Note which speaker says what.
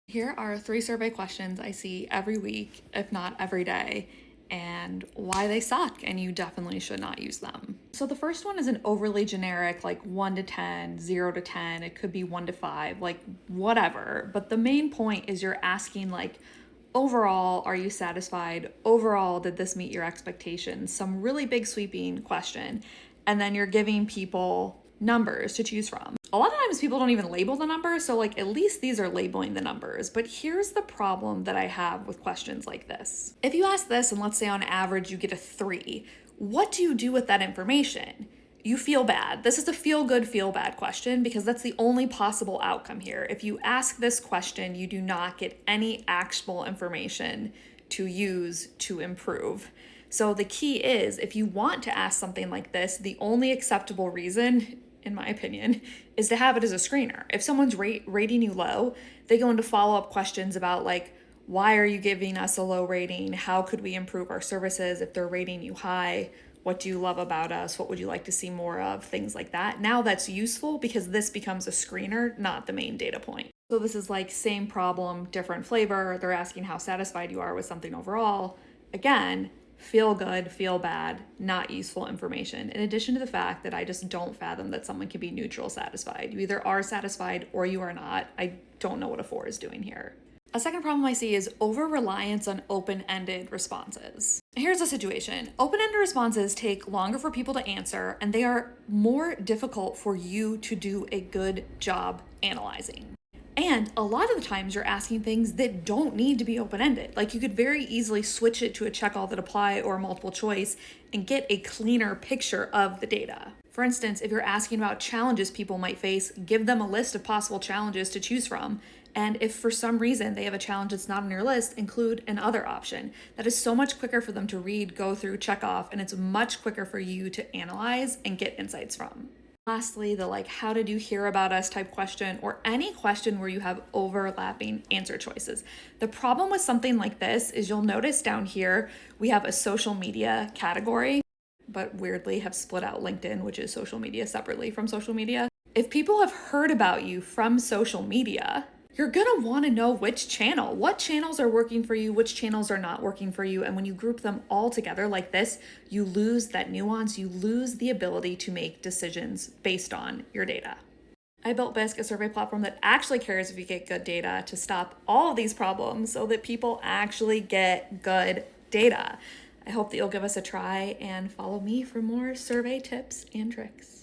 Speaker 1: Here are 3 survey questions I see every week, if not every day, and why they suck, and you definitely should not use them. So the first one is an overly generic, like 1 to 10, 0 to 10, it could be 1 to 5, like whatever. But the main point is you're asking, like, overall, are you satisfied? Overall, did this meet your expectations? Some really big sweeping question. And then you're giving people numbers to choose from. A lot of times people don't even label the numbers, so like at least these are labeling the numbers. But here's the problem that I have with questions like this. If you ask this and let's say on average you get a 3, what do you do with that information? You feel bad. This is a feel good, feel bad question because that's the only possible outcome here. If you ask this question, you do not get any actionable information to use to improve. So the key is, if you want to ask something like this, the only acceptable reason, in my opinion, is to have it as a screener. If someone's rating you low, they go into follow-up questions about like, why are you giving us a low rating? How could we improve our services? If they're rating you high, what do you love about us? What would you like to see more of? Things like that. Now that's useful because this becomes a screener, not the main data point. So this is like same problem, different flavor. They're asking how satisfied you are with something overall. Again, feel good, feel bad, not useful information. In addition to the fact that I just don't fathom that someone can be neutral satisfied. You either are satisfied or you are not. I don't know what a 4 is doing here. A second problem I see is over-reliance on open-ended responses. Here's the situation. Open-ended responses take longer for people to answer, and they are more difficult for you to do a good job analyzing. And a lot of the times you're asking things that don't need to be open-ended. Like you could very easily switch it to a check all that apply or multiple choice and get a cleaner picture of the data. For instance, if you're asking about challenges people might face, give them a list of possible challenges to choose from. And if for some reason they have a challenge that's not on your list, include another option. That is so much quicker for them to read, go through, check off, and it's much quicker for you to analyze and get insights from. Lastly, the like, how did you hear about us type question, or any question where you have overlapping answer choices. The problem with something like this is you'll notice down here, we have a social media category, but weirdly have split out LinkedIn, which is social media, separately from social media. If people have heard about you from social media, you're gonna wanna know what channels are working for you, which channels are not working for you. And when you group them all together like this, you lose that nuance, you lose the ability to make decisions based on your data. I built Bisq, a survey platform that actually cares if you get good data to stop all of these problems so that people actually get good data. I hope that you'll give us a try and follow me for more survey tips and tricks.